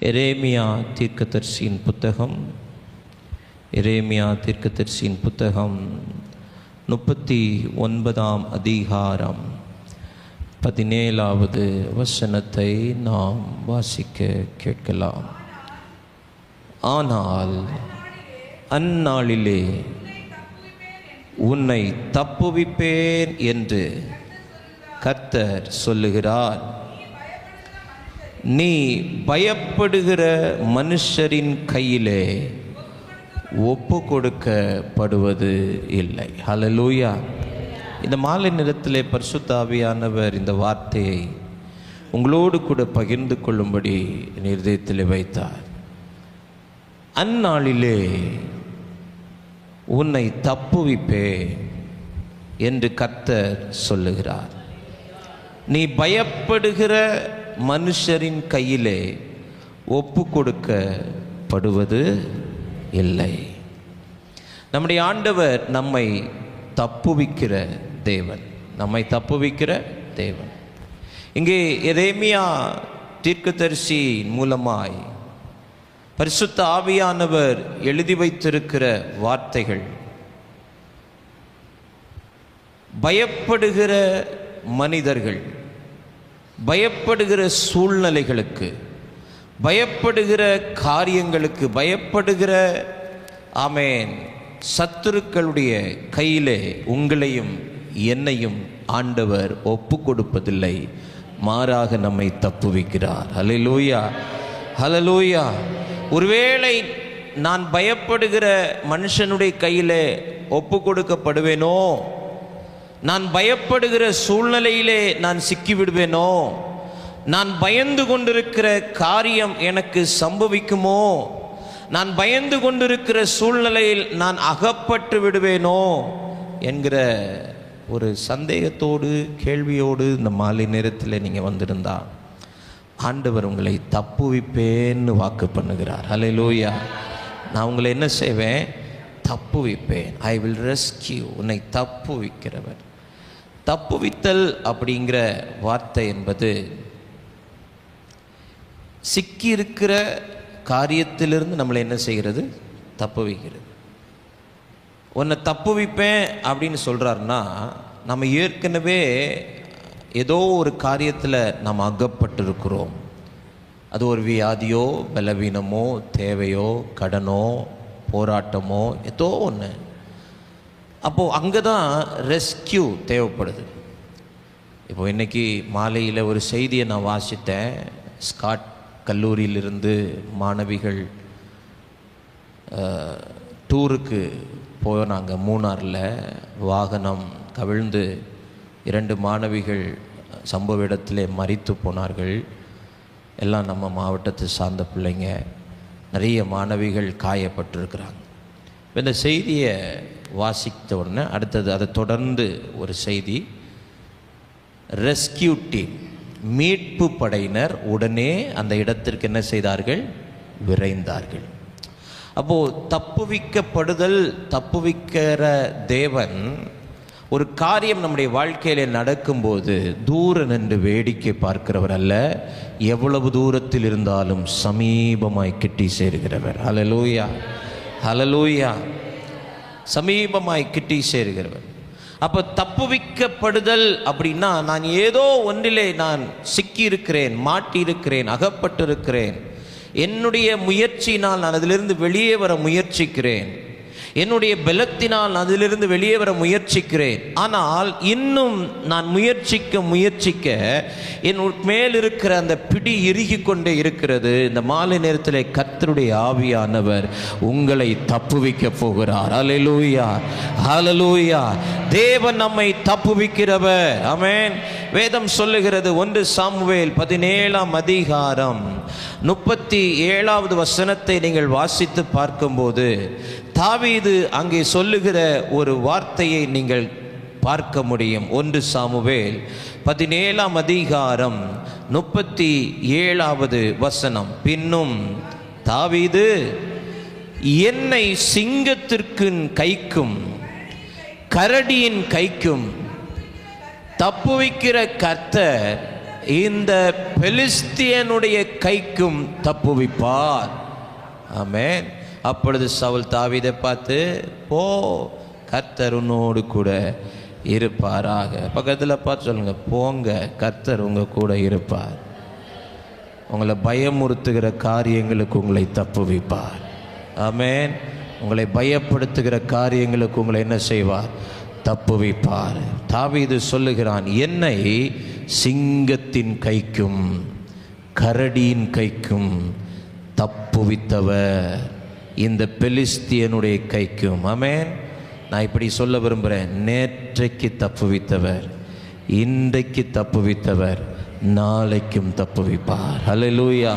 எரேமியா தீர்க்கதரிசியின் புத்தகம் 39ஆம் அதிகாரம் 17வது வசனத்தை நாம் வாசிக்க கேட்கலாம். ஆனால் அந்நாளிலே உன்னை தப்புவிப்பேன் என்று கர்த்தர் சொல்லுகிறார். நீ பயப்படுகிற மனுஷரின் கையிலே ஒப்பு கொடுக்கப்படுவது இல்லை. ஹல்லேலூயா. இந்த மாலை நேரத்திலே பரிசுத்த ஆவியானவர் இந்த வார்த்தையை உங்களோடு கூட பகிர்ந்து கொள்ளும்படி என் இதயத்திலே வைத்தார். அந்நாளிலே உன்னை தப்புவிப்பேன் என்று கர்த்தர் சொல்லுகிறார். நீ பயப்படுகிற மனுஷரின் கையிலே ஒப்பு கொடுக்கப்படுவது இல்லை. நம்முடைய ஆண்டவர் நம்மை தப்புவிக்கிற தேவன், இங்கே எரேமியா தீர்க்கதரிசி மூலமாய் பரிசுத்த ஆவியானவர் எழுதி வைத்திருக்கிற வார்த்தைகள் பயப்படுகிற மனிதர்கள், பயப்படுகிற சூழ்நிலைகளுக்கு, பயப்படுகிற காரியங்களுக்கு, பயப்படுகிற சத்துருக்களுடைய கையிலே உங்களையும் என்னையும் ஆண்டவர் ஒப்பு கொடுப்பதில்லை, மாறாக நம்மை தப்புவிக்கிறார். ஹல்லேலூயா, ஹல்லேலூயா. ஒருவேளை நான் பயப்படுகிற மனுஷனுடைய கையிலே ஒப்பு கொடுக்கப்படுவேனோ, நான் பயப்படுகிற சூழ்நிலையிலே நான் சிக்கிவிடுவேனோ, நான் பயந்து கொண்டிருக்கிற காரியம் எனக்கு சம்பவிக்குமோ, நான் பயந்து கொண்டிருக்கிற சூழ்நிலையில் நான் அகப்பட்டு விடுவேனோ என்கிற ஒரு சந்தேகத்தோடு, கேள்வியோடு இந்த மாலை நேரத்தில் நீங்கள் வந்திருந்தா ஆண்டவர் உங்களை தப்புவிப்பேன்னு வாக்கு பண்ணுகிறார். ஹல்லேலூயா. நான் உங்களை என்ன செய்வேன்? தப்புவிப்பேன். I will rescue. உன்னை தப்புவிக்கிறவர். தப்புவித்தல் அப்படிங்கிற வார்த்தை என்பது சிக்கி இருக்கிற காரியத்திலிருந்து நம்மளை என்ன செய்கிறது? தப்புவிக்கிறது. உன்னை தப்புவிப்பேன் அப்படின்னு சொல்கிறாருன்னா, நம்ம ஏற்கனவே ஏதோ ஒரு காரியத்தில் நாம் அகப்பட்டிருக்கிறோம். அது ஒரு வியாதியோ, பலவீனமோ, தேவையோ, கடனோ, போராட்டமோ, ஏதோ ஒன்று. அப்போது அங்கே தான் ரெஸ்கியூ தேவைப்படுது. இப்போது இன்றைக்கி மாலையில் ஒரு செய்தியை நான் வாசித்தேன். ஸ்காட் கல்லூரியிலிருந்து மாணவிகள் டூருக்கு போனாங்க. மூணாரில் வாகனம் கவிழ்ந்து 2 மாணவிகள் சம்பவ இடத்திலே மரித்து போனார்கள். எல்லாம் நம்ம மாவட்டத்தை சார்ந்த பிள்ளைங்க. நிறைய மாணவிகள் காயப்பட்டிருக்கிறாங்க. இந்த செய்தியை வாசித்த உடனே அடுத்தது அதை தொடர்ந்து ஒரு செய்தி, ரெஸ்கியூ டீம், மீட்பு படையினர் உடனே அந்த இடத்திற்கு என்ன செய்தார்கள்? விரைந்தார்கள். அப்போது தப்புவிக்கப்படுதல், தப்புவிக்கிற தேவன் ஒரு காரியம் நம்முடைய வாழ்க்கையில் நடக்கும்போது தூர நின்று வேடிக்கை பார்க்கிறவர் அல்ல, எவ்வளவு தூரத்தில் இருந்தாலும் சமீபமாய் கிட்டி சேர்கிறவர். ஹல்லேலூயா, ஹல்லேலூயா. சமீபமாய் கிட்டி சேர்கிறவர். அப்போ தப்புவிக்கப்படுதல் அப்படின்னா, நான் ஏதோ ஒன்றிலே நான் சிக்கியிருக்கிறேன், மாட்டியிருக்கிறேன், அகப்பட்டிருக்கிறேன். என்னுடைய முயற்சியினால் நான் அதிலிருந்து வெளியே வர முயற்சிக்கிறேன். என்னுடைய பலத்தினால் அதிலிருந்து வெளியே வர முயற்சிக்கிறேன். ஆனால் இன்னும் நான் முயற்சிக்க என் மேல் இருக்கிற அந்த பிடி இறுகி கொண்டே இருக்கிறது. இந்த மாலை நேரத்தில் கர்த்தருடைய ஆவியானவர் உங்களை தப்புவிக்க போகிறார். ஹல்லேலூயா, ஹல்லேலூயா. தேவன் நம்மை தப்புவிக்கிறவர். ஆமென். வேதம் சொல்லுகிறது, 1 சாமுவேல் 17ஆம் அதிகாரம் 37வது வசனத்தை நீங்கள் வாசித்து பார்க்கும்போது தாவீது அங்கே சொல்லுகிற ஒரு வார்த்தையை நீங்கள் பார்க்க முடியும். 1 சாமுவேல் 17ஆம் அதிகாரம் 37வது வசனம். பின்னும் தாவீது, என்னை சிங்கத்திற்கு கைக்கும் கரடியின் கைக்கும் தப்புவிக்கிற கர்த்தர் இந்த பெலிஸ்தியனுடைய கைக்கும் தப்புவிப்பார். ஆமென். அப்பொழுது சவுல் தாவீதை பார்த்து, போ, கர்த்தர் உன்னோடு கூட இருப்பாராக. பக்கத்தில் பார்த்து சொல்லுங்க, போங்க, கர்த்தர் உங்க கூட இருப்பார். உங்களை பயமுறுத்துகிற காரியங்களுக்கு உங்களை தப்புவிப்பார். ஆமென். உங்களை பயப்படுத்துகிற காரியங்களுக்கு உங்களை என்ன செய்வார்? தப்புவிப்பார். தாவீது சொல்லுகிறான், என்னை சிங்கத்தின் கைக்கும் கரடியின் கைக்கும் தப்புவித்தவர் இந்த பெலிஸ்தியனுடைய கைக்கும். ஆமென். நான் இப்படி சொல்ல விரும்புகிறேன், நேற்றைக்கு தப்புவித்தவர், இன்றைக்கு தப்புவித்தவர், நாளைக்கும் தப்புவிப்பார். ஹல்லேலூயா.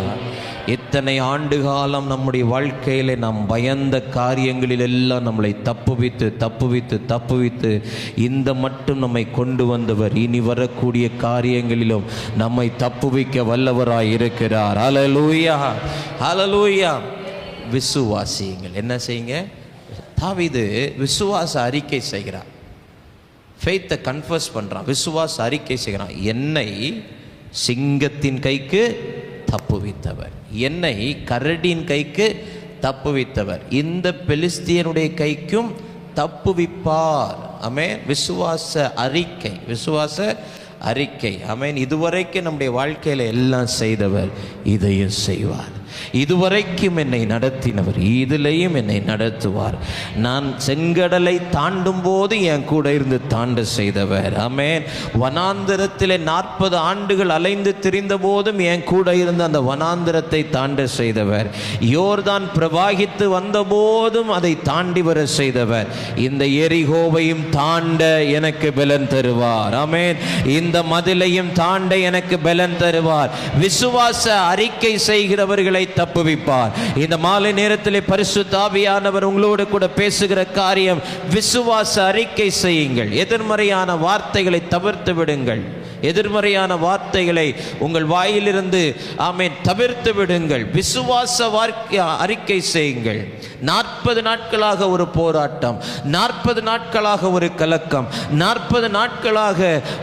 இத்தனை ஆண்டு காலம் நம்முடைய வாழ்க்கையில் நாம் பயந்த காரியங்களில் எல்லாம் நம்மளை தப்புவித்து தப்புவித்து தப்புவித்து இந்த மட்டும் நம்மை கொண்டு வந்தவர் இனி வரக்கூடிய காரியங்களிலும் நம்மை தப்புவிக்க வல்லவராய் இருக்கிறார். ஹல்லேலூயா, ஹல்லேலூயா. விசுவாசியுங்கள். என்ன செய்யுங்க? தாவீது விசுவாச அறிக்கை செய்கிறார். ஃபெய்த்தை கன்ஃபஸ் பண்ணுறான், விசுவாச அறிக்கை செய்கிறான். என்னை சிங்கத்தின் கைக்கு தப்புவித்தவர், என்னை கரடியின் கைக்கு தப்புவித்தவர், இந்த பெலிஸ்தியனுடைய கைக்கும் தப்புவிப்பார். ஆமென். விசுவாச அறிக்கை, விசுவாச அறிக்கை. ஆமென். இதுவரைக்கும் நம்முடைய வாழ்க்கையில் எல்லாம் செய்தவர் இதையும் செய்வார். இதுவரைக்கும் என்னை நடத்தினவர் இதிலையும் என்னை நடத்துவார். நான் செங்கடலை தாண்டும் போது என் கூட இருந்து தாண்ட செய்தவர். ஆமென். வனாந்திரத்திலே 40 ஆண்டுகள் அலைந்து திரிந்த போதும் என் கூட இருந்து அந்த வனாந்திரத்தை தாண்ட செய்தவர். யோர்தான் பிரவாகித்து வந்த போதும் அதை தாண்டி வர செய்தவர். இந்த எரிகோவையும் தாண்ட எனக்கு பலன் தருவார். ஆமென். இந்த மதிலையும் தாண்ட எனக்கு பலன் தருவார். விசுவாச அறிக்கை செய்கிறவர்களை தப்புவிப்பார். இந்த மாலை நேரத்திலே பரிசுத்த ஆவியானவர் உங்களோடு கூட பேசுகிற காரியம், விசுவாச அறிக்கை செய்யுங்கள். எதிர்மறையான வார்த்தைகளை தவிர்த்து விடுங்கள். எதிர்மறையான வார்த்தைகளை உங்கள் வாயிலிருந்து ஆமென் தவிர்த்து விடுங்கள். விசுவாச அறிக்கை செய்யுங்கள். 40 நாட்களாக ஒரு போராட்டம், 40 நாட்களாக ஒரு கலக்கம், 40 நாட்களாக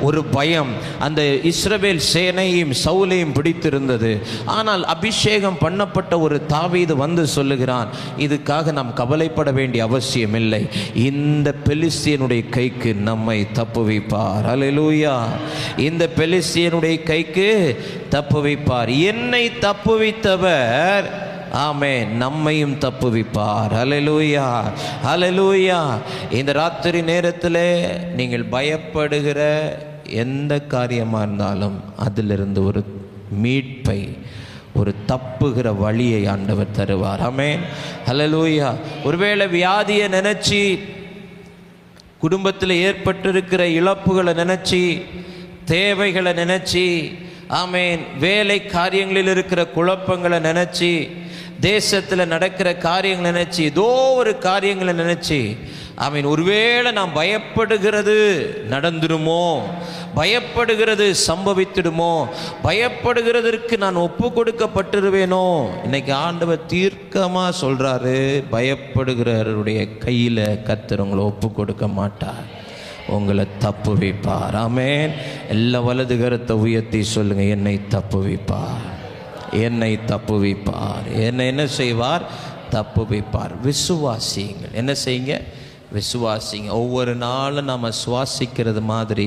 ஒரு பயம் அந்த இஸ்ரவேல் சேனையும் சவுலையும் பிடித்திருந்தது. ஆனால் அபிஷேகம் பண்ணப்பட்ட ஒரு தாவீது வந்து சொல்லுகிறான், இதுக்காக நாம் கவலைப்பட வேண்டிய அவசியம் இல்லை, இந்த பெலிஸ்தியனுடைய கைக்கு நம்மை தப்புவிப்பார். அல்லேலூயா. இந்த பெலிஸ்தியனுடைய கைக்கு தப்புவிப்பார். என்னை தப்புவித்தவர் ஆமென் நம்மையும் தப்புவிப்பார். ஹல்லேலூயா, ஹல்லேலூயா. இந்த ராத்திரி நேரத்தில் நீங்கள் பயப்படுகிற எந்த காரியமாக இருந்தாலும் அதிலிருந்து ஒரு மீட்பை, ஒரு தப்புகிற வழியை ஆண்டவர் தருவார். ஆமென், ஹல்லேலூயா. ஒருவேளை வியாதியை நினைச்சு, குடும்பத்தில் ஏற்பட்டிருக்கிற இழப்புகளை நினைச்சு, தேவைகளை நினைச்சு, ஆமென், வேலை காரியங்களில் இருக்கிற குழப்பங்களை நினைச்சு, தேசத்தில் நடக்கிற காரியங்களை நினைச்சு, ஏதோ ஒரு காரியங்களை நினைச்சு, ஆமென், ஒருவேளை நான் பயப்படுகிறது நடந்துடுமோ, பயப்படுகிறது சம்பவித்திடுமோ, பயப்படுகிறதற்கு நான் ஒப்பு கொடுக்கப்பட்டிருவேனோ. இன்னைக்கு ஆண்டவர் தீர்க்கமாக சொல்றாரு, பயப்படுகிறவருடைய கையில் கர்த்தர் உங்களை ஒப்பு கொடுக்க மாட்டார், உங்களை தப்புவிப்பார். ஆமென். எல்லா வலது கரத்தை உயர்த்தி சொல்லுங்க, என்னை தப்புவிப்பார், என்னை தப்புவிப்பார். என்ன செய்வார்? தப்புவிப்பார். விசுவாசியுங்கள். என்ன செய்யுங்க? விசுவாசிங்க. ஒவ்வொரு நாளும் நாம் சுவாசிக்கிறது மாதிரி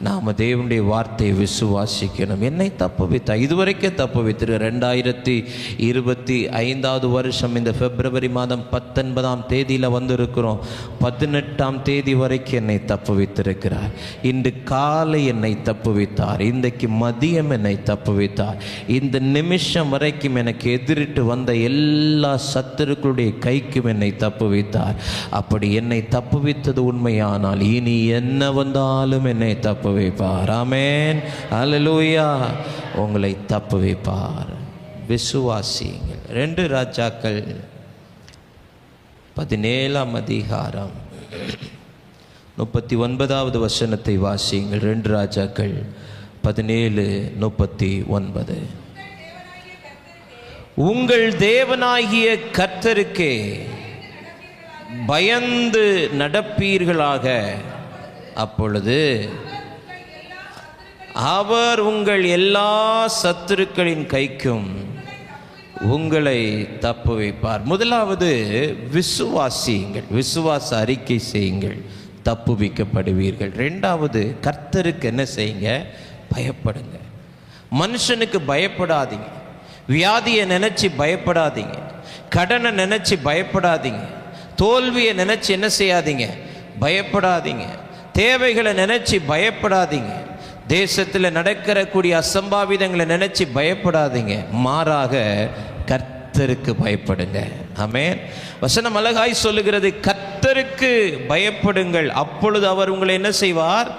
நாம் தேவனுடைய வார்த்தையை விசுவாசிக்கணும். என்னை தப்புவித்தா, இதுவரைக்கும் தப்புவித்திரு. 2025 வருஷம் இந்த பிப்ரவரி மாதம் 19ஆம் தேதியில் வந்திருக்கிறோம். 18ஆம் தேதி வரைக்கும் என்னை தப்புவித்திருக்கிறார். இன்று காலை என்னை தப்புவித்தார், இன்றைக்கு மதியம் என்னை தப்புவித்தார், இந்த நிமிஷம் வரைக்கும் எனக்கு எதிரிட்டு வந்த எல்லா சத்துருக்களுடைய கைக்கும் என்னை தப்புவித்தார். அப்படி என்னை தப்புவித்தது உண்மையானால் இனி என்ன வந்தாலும் என்னை தப்புவிப்பார். ஆமென், அல்லேலூயா. உங்களை தப்புவிப்பார். விசுவாசியுங்கள். 2 ராஜாக்கள் 17ஆம் அதிகாரம் 39வது வசனத்தை வாசியுங்கள். 2 ராஜாக்கள் 17:39. உங்கள் தேவனாகிய கர்த்தருக்கே பயந்து நடப்பீர்களாக, அப்பொழுது அவர் உங்கள் எல்லா சத்துருக்களின் கைக்கும் உங்களை தப்புவிப்பார். முதலாவது விசுவாசியுங்கள், விசுவாச அறிக்கை செய்யுங்கள், தப்புவிக்கப்படுவீர்கள். ரெண்டாவது கர்த்தருக்கு என்ன செய்யுங்க? பயப்படுங்க. மனுஷனுக்கு பயப்படாதீங்க. வியாதியை நினைச்சு பயப்படாதீங்க. கடனை நினைச்சு பயப்படாதீங்க. தோல்வியை நினைச்சு என்ன செய்யாதீங்க? பயப்படாதீங்க. தேவைகளை நினைச்சு பயப்படாதீங்க. தேசத்தில் நடக்கிற கூடிய அசம்பாவிதங்களை நினைச்சு பயப்படாதீங்க. மாறாக கர்த்தருக்கு பயப்படுங்க. ஆமென். வசனம் அழகாய் சொல்லுகிறது, கர்த்தருக்கு பயப்படுங்கள், அப்பொழுது அவர் உங்களை என்ன செய்வார்?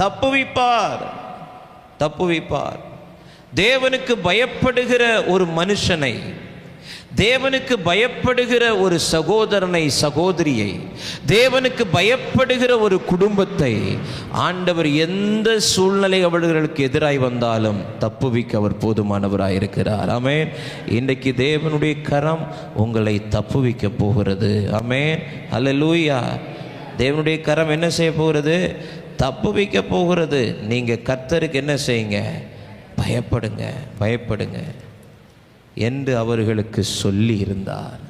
தப்புவிப்பார். தப்புவிப்பார். தேவனுக்கு பயப்படுகிற ஒரு மனுஷனை, தேவனுக்கு பயப்படுகிற ஒரு சகோதரனை, சகோதரியை, தேவனுக்கு பயப்படுகிற ஒரு குடும்பத்தை ஆண்டவர் எந்த சூழ்நிலை அவர்களுக்கு எதிராய் வந்தாலும் தப்புவிக்க அவர் போதுமானவராய் இருக்கிறார். ஆமென். இன்றைக்கு தேவனுடைய கரம் உங்களை தப்புவிக்க போகிறது. ஆமென். அல்லேலூயா. தேவனுடைய கரம் என்ன செய்ய போகிறது? தப்புவிக்க போகிறது. நீங்கள் கர்த்தருக்கு என்ன செய்யுங்க? பயப்படுங்க, பயப்படுங்க என்று அவர்களுக்கு சொல்லி இருந்தார்.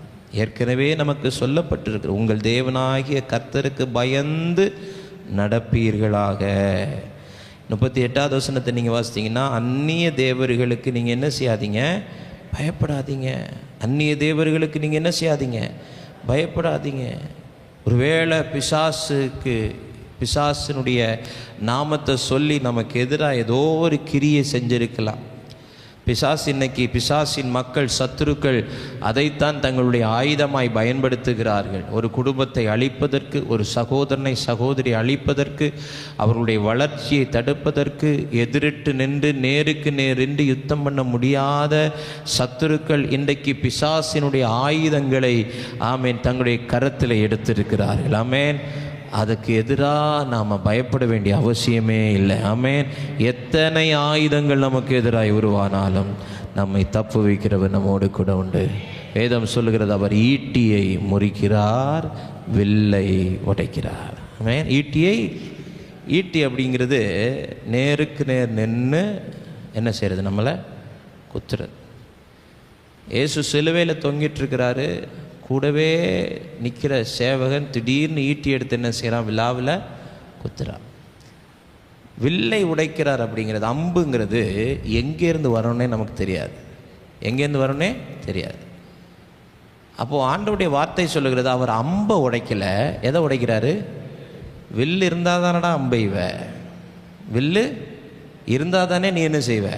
ஏற்கனவே நமக்கு சொல்லப்பட்டிருக்கிற உங்கள் தேவனாகிய கர்த்தருக்கு பயந்து நடப்பீர்களாக. 38வது வசனத்தை நீங்கள் வாசித்தீங்கன்னா, அந்நிய தேவர்களுக்கு நீங்கள் என்ன செய்யாதீங்க? பயப்படாதீங்க. அந்நிய தேவர்களுக்கு நீங்கள் என்ன செய்யாதீங்க? பயப்படாதீங்க. ஒருவேளை பிசாசினுடைய நாமத்தை சொல்லி நமக்கு எதிராக ஏதோ ஒரு கிரியை செஞ்சிருக்கலாம். இன்னைக்கு பிசாசின் மக்கள், சத்துருக்கள் அதைத்தான் தங்களுடைய ஆயுதமாய் பயன்படுத்துகிறார்கள். ஒரு குடும்பத்தை அழிப்பதற்கு, ஒரு சகோதரனை, சகோதரி அழிப்பதற்கு, அவர்களுடைய வளர்ச்சியை தடுப்பதற்கு எதிரிட்டு நின்று நேருக்கு நேரின்று யுத்தம் பண்ண முடியாத சத்துருக்கள் இன்றைக்கு பிசாசினுடைய ஆயுதங்களை ஆமேன் தங்களுடைய கரத்தில் எடுத்திருக்கிறார்கள். ஆமேன். அதுக்கு எதிராக நாம் பயப்பட வேண்டிய அவசியமே இல்லை. ஆமென். எத்தனை ஆயுதங்கள் நமக்கு எதிராக உருவானாலும் நம்மை தப்பு வைக்கிறவர் நம்மோடு கூட உண்டு. வேதம் சொல்லுகிறது, அவர் ஈட்டியை முறிக்கிறார், வில்லை உடைக்கிறார். ஆமென். ஈட்டி அப்படிங்கிறது நேருக்கு நேர் நின்று என்ன செய்கிறது? நம்மளை குத்துறது. இயேசு சிலுவையில் தொங்கிட்டு இருக்கிறாரு. கூடவே நிற்கிற சேவகன் திடீர்னு ஈட்டி எடுத்து என்ன செய்கிறான்? விழாவில் குத்துறான். வில்லை உடைக்கிறார் அப்படிங்கிறது, அம்புங்கிறது எங்கேருந்து வரணுன்னே நமக்கு தெரியாது. எங்கேருந்து வரணுன்னே தெரியாது. அப்போது ஆண்டவருடைய வார்த்தை சொல்லுகிறது, அவர் அம்பை உடைக்கலை. எதை உடைக்கிறாரு? வில்லு இருந்தால் தானடா அம்பெய்வ. வில்லு இருந்தால் தானே நீ என்ன செய்வ?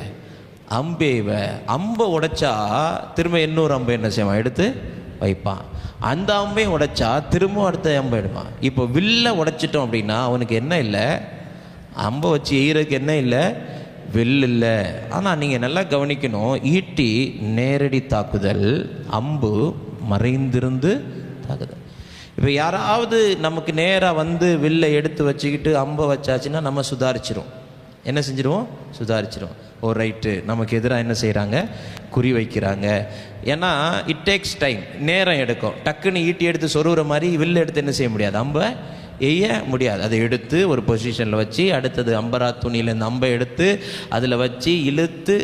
அம்பெய்வ. அம்பை உடைச்சா திரும்ப இன்னொரு அம்பை என்ன செய்வான்? எடுத்து வைப்பான். அந்த அம்பையும் உடைச்சா திரும்ப அடுத்த அம்பை எடுப்பான். இப்போ வில்லை உடைச்சிட்டோம் அப்படின்னா அவனுக்கு என்ன இல்லை? அம்பை வச்சு எய்கிறதுக்கு என்ன இல்லை? வில் இல்லை. ஆனால் நீங்கள் நல்லா கவனிக்கணும், ஈட்டி நேரடி தாக்குதல், அம்பு மறைந்திருந்து தாக்குதல். இப்போ யாராவது நமக்கு நேராக வந்து வில்லை எடுத்து வச்சுக்கிட்டு அம்பை வச்சாச்சுன்னா நம்ம சுதாரிச்சிரும். என்ன செஞ்சிருவோம்? சுதாரிச்சிரும். ஓ ரைட்டு, நமக்கு எதிராக என்ன செய்கிறாங்க? குறி வைக்கிறாங்க. ஏன்னா இட் டேக்ஸ் டைம், நேரம் எடுக்கும். டக்குன்னு ஈட்டி எடுத்து சொருகிற மாதிரி வில்லு எடுத்து என்ன செய்ய முடியாது? அம்பை எய்ய முடியாது. அதை எடுத்து ஒரு பொசிஷனில் வச்சு அடுத்தது அம்பரா துணியிலேருந்து அம்பை எடுத்து அதில் வச்சு இழுத்து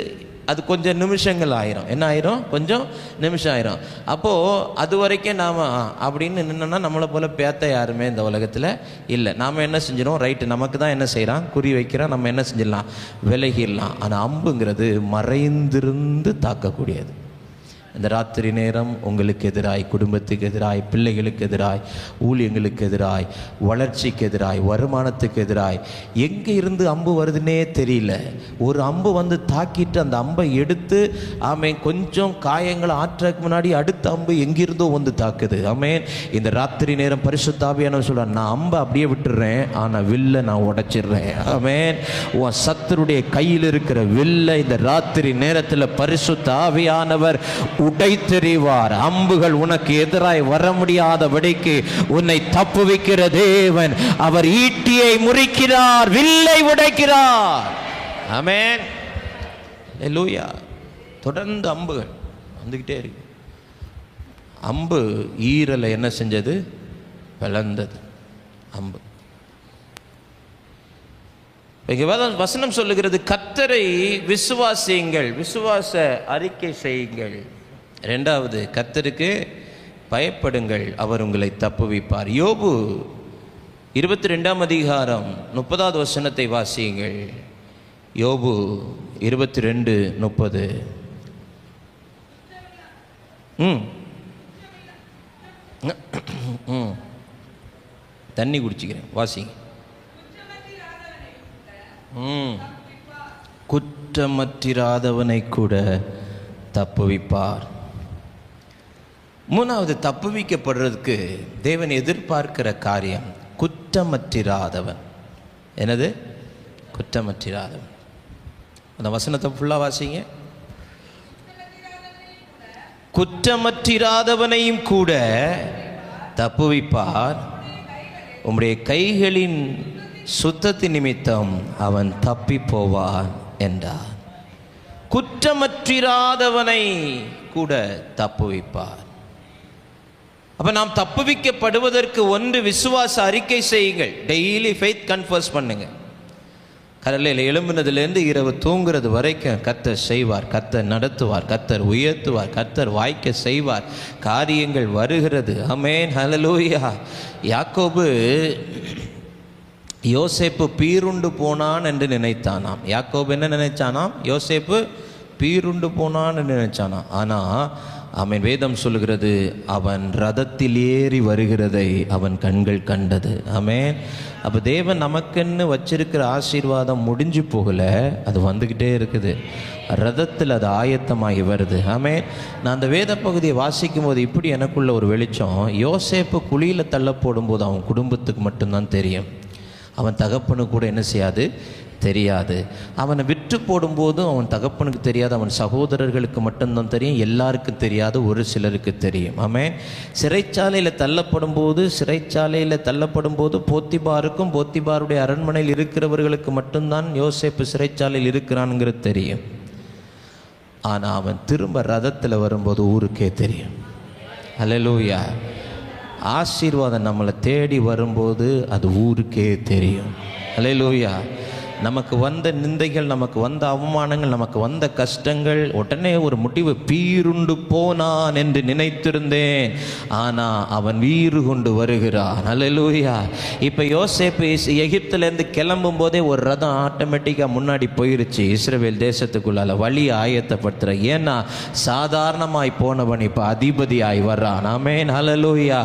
அது கொஞ்சம் நிமிஷங்கள் ஆயிரும். என்ன ஆயிரும்? கொஞ்சம் நிமிஷம் ஆயிரும். அப்போது அது வரைக்கும் நாம் அப்படின்னு நின்னோன்னா நம்மளை போல் பேத்த யாருமே இந்த உலகத்தில் இல்லை. நாம் என்ன செஞ்சிடும்? ரைட்டு, நமக்கு தான் என்ன செய்கிறான்? குறி வைக்கிறான், நம்ம என்ன செஞ்சிடலாம்? விலகிடலாம். ஆனால் அம்புங்கிறது மறைந்திருந்து தாக்கக்கூடியது. இந்த ராத்திரி நேரம் உங்களுக்கு எதிராய், குடும்பத்துக்கு எதிராய், பிள்ளைகளுக்கு எதிராய், ஊழியங்களுக்கு எதிராய், வளர்ச்சிக்கு எதிராய், வருமானத்துக்கு எதிராய் எங்கே இருந்து அம்பு வருதுன்னே தெரியல. ஒரு அம்பு வந்து தாக்கிட்டு அந்த அம்பை எடுத்து ஆமேன் கொஞ்சம் காயங்களை ஆற்றக்கு முன்னாடி அடுத்த அம்பு எங்கிருந்தோ வந்து தாக்குது. ஆமேன். இந்த ராத்திரி நேரம் பரிசுத்த ஆவியானவர் சொல்றார், நான் அம்பை அப்படியே விட்டுறேன், ஆனால் வில்லை நான் உடைச்சிடுறேன். ஆமேன். உன் சத்துருடைய கையில் இருக்கிற வில்லை இந்த ராத்திரி நேரத்தில் பரிசுத்த ஆவியானவர் உடைத்தெறிவார். அம்புகள் உனக்கு எதிராய் வர முடியாதபடிக்கு உன்னை தப்புவிக்கிற தேவன், அவர் ஈட்டியை முறிக்கிறார், வில்லை உடைக்கிறார். ஆமென். அல்லேலூயா. தொடர்ந்து அம்புகள் வந்துகிட்டே இருக்கு. அம்பு ஈரலை என்ன செஞ்சது? பிளந்தது. அம்பு வசனம் சொல்லுகிறது, கர்த்தரை விசுவாசியுங்கள், விசுவாச அறிக்கை செய்யுங்கள். இரண்டாவது, கர்த்தருக்கு பயப்படுங்கள், அவர் உங்களை தப்புவிப்பார். யோபு 22 அதிகாரம் 30வது வசனத்தை வாசியுங்கள். யோபு 22:30. தண்ணி குடிச்சிக்கிறேன், வாசிங்க. குற்றமற்றிராதவனை கூட தப்புவிப்பார். மூணாவது, தப்புவிக்கப்படுறதுக்கு தேவன் எதிர்பார்க்கிற காரியம் குற்றமற்றிராதவன். என்னது? குற்றமற்றிராதவன். அந்த வசனத்தை ஃபுல்லாக வாசிங்க. குற்றமற்றிராதவனையும் கூட தப்புவிப்பார், உம்முடைய கைகளின் சுத்தத்தின் நிமித்தம் அவன் தப்பி போவான் என்றார். குற்றமற்றிராதவனை கூட தப்புவிப்பார். அப்ப நாம் தப்புவிக்கப்படுவதற்கு ஒன்று, விசுவாச அறிக்கை செய்யுங்கள். டெய்லி ஃபெய்த் கன்ஃபர்ஸ் பண்ணுங்க. காலையில் எழும்பினதுலேருந்து இரவு தூங்குறது வரைக்கும் கர்த்தர் செய்வார், கர்த்தர் நடத்துவார், கர்த்தர் உயர்த்துவார், கர்த்தர் வாய்க்க செய்வார். காரியங்கள் வருகிறது. ஆமென், ஹல்லேலூயா. யாக்கோபு யோசேப்பு பீருண்டு போனான் என்று நினைத்தானாம். யாக்கோபு என்ன நினைச்சானாம்? யோசேப்பு பீருண்டு போனான் என்று நினைச்சானாம். ஆனால் அவன் வேதம் சொல்லுகிறது, அவன் ரதத்தில் ஏறி வருகிறதை அவன் கண்கள் கண்டது. ஆமென். அப்போ தேவன் நமக்குன்னு வச்சிருக்கிற ஆசீர்வாதம் முடிஞ்சு போகல, அது வந்துக்கிட்டே இருக்குது. ரதத்தில் அது ஆயத்தமாகி வருது. ஆமென். நான் அந்த வேத பகுதியை வாசிக்கும் போது இப்படி எனக்குள்ள ஒரு வெளிச்சம், யோசேப்பு குழியில் தள்ள போடும்போது அவன் குடும்பத்துக்கு மட்டும்தான் தெரியும், அவன் தகப்பனுக்கு கூட என்ன செய்யாது, தெரியாது. அவனை விற்று போடும்போதும் அவன் தகப்பனுக்கு தெரியாது, அவன் சகோதரர்களுக்கு மட்டும்தான் தெரியும், எல்லாருக்கும் தெரியாது, ஒரு சிலருக்கு தெரியும். ஆமென். சிறைச்சாலையில் தள்ளப்படும் போது போத்திபாருக்கும் போத்திபாருடைய அரண்மனையில் இருக்கிறவர்களுக்கு மட்டும்தான் யோசேப்பு சிறைச்சாலையில் இருக்கிறான்ங்கிறது தெரியும். ஆனால் அவன் திரும்ப ரதத்தில் வரும்போது ஊருக்கே தெரியும். ஹல்லேலூயா. ஆசீர்வாதம் நம்மளை தேடி வரும்போது அது ஊருக்கே தெரியும். ஹல்லேலூயா. நமக்கு வந்த நிந்தைகள், நமக்கு வந்த அவமானங்கள், நமக்கு வந்த கஷ்டங்கள், உடனே ஒரு முடிவு, பீருண்டு போனான் என்று நினைத்திருந்தேன், ஆனால் அவன் வீறு கொண்டு வருகிறான். ஹல்லேலூயா. இப்போ யோசேப்பு எகிப்திலேருந்து கிளம்பும் போதே ஒரு ரதம் ஆட்டோமேட்டிக்காக முன்னாடி போயிருச்சு இஸ்ரவேல் தேசத்துக்குள்ளால, வழியை ஆயத்தப்படுத்துகிற. ஏன்னா சாதாரணமாய் போனவன் இப்போ அதிபதியாய் வர்றான். ஆமென், ஹல்லேலூயா.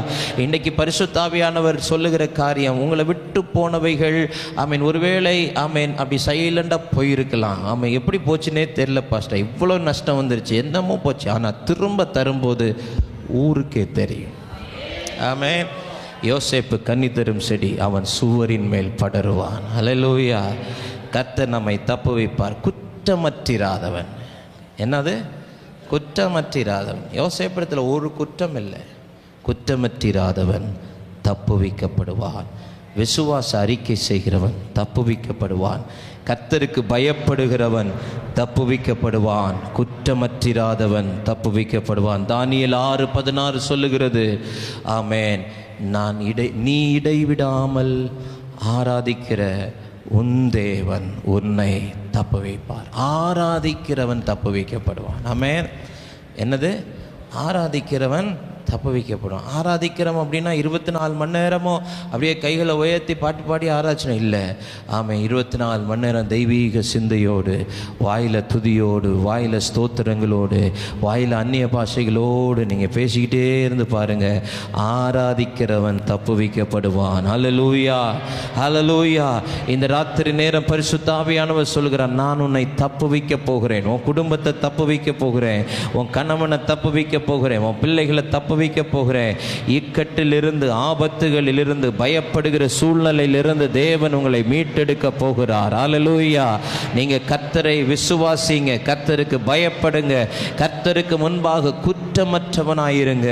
இன்னைக்கு பரிசுத்த ஆவியானவர் சொல்லுகிற காரியம், உங்களை விட்டு போனவைகள், ஆமென், ஒருவேளை ஆமென் அப்படி சைலண்டாக போயிருக்கலாம். ஆமாம், எப்படி போச்சுன்னே தெரியல பாஸ்டர், இவ்வளோ நஷ்டம் வந்துருச்சு, என்னமோ போச்சு, ஆனால் திரும்ப தரும்போது ஊருக்கே தெரியும். ஆமென். யோசேப்பு கன்னி தரும் செடி, அவன் சுவரின் மேல் படருவான். ஹல்லேலூயா. கர்த்தர் நம்மை தப்புவிப்பார். குற்றமற்றிராதவன். என்னது? குற்றமற்றிராதவன். யோசேப்பிடத்தில் ஒரு குற்றம் இல்லை. குற்றமற்றிராதவன் தப்புவிக்கப்படுவான். விசுவாச அறிக்கை செய்கிறவன் தப்புவிக்கப்படுவான். கர்த்தருக்கு பயப்படுகிறவன் தப்புவிக்கப்படுவான். குற்றமற்றிராதவன் தப்புவிக்கப்படுவான். தானியேல் 6:16 சொல்லுகிறது, ஆமென், நீ இடைவிடாமல் ஆராதிக்கிற உன் தேவன் உன்னை தப்புவிப்பார். ஆராதிக்கிறவன் தப்புவிக்கப்படுவான். ஆமென். என்னது? ஆராதிக்கிறவன் தப்புவிக்கப்படும். ஆராதிக்கிறோம் அப்படின்னா 24 மணி நேரமும் அப்படியே கைகளை உயர்த்தி பாட்டு பாடி ஆராய்ச்சணும் இல்லை. ஆமாம், 24 மணி நேரம் தெய்வீக சிந்தையோடு, வாயில் துதியோடு, வாயில் ஸ்தோத்திரங்களோடு, வாயில் அந்நிய பாஷைகளோடு நீங்கள் பேசிக்கிட்டே இருந்து பாருங்கள். ஆராதிக்கிறவன் தப்புவிக்கப்படுவான். ஹல்லேலூயா, ஹல்லேலூயா. இந்த ராத்திரி நேரம் பரிசுத்த ஆவியானவர் சொல்கிறான், நான் உன்னை தப்புவிக்க போகிறேன், உன் குடும்பத்தை தப்புவிக்க போகிறேன், உன் கணவனை தப்புவிக்க போகிறேன், உன் பிள்ளைகளை தப்புவிக்க போகிறேன். இக்கட்டிலிருந்து, ஆபத்துகளிலிருந்து, பயப்படுகிற சூழ்நிலையிலிருந்து தேவன் உங்களை மீட்டெடுக்க போகிறார். ஹல்லேலூயா. நீங்க கர்த்தரை விசுவாசிங்க, கர்த்தருக்கு பயப்படுங்க, கர்த்தருக்கு முன்பாக குற்றமற்றவனாயிருங்க.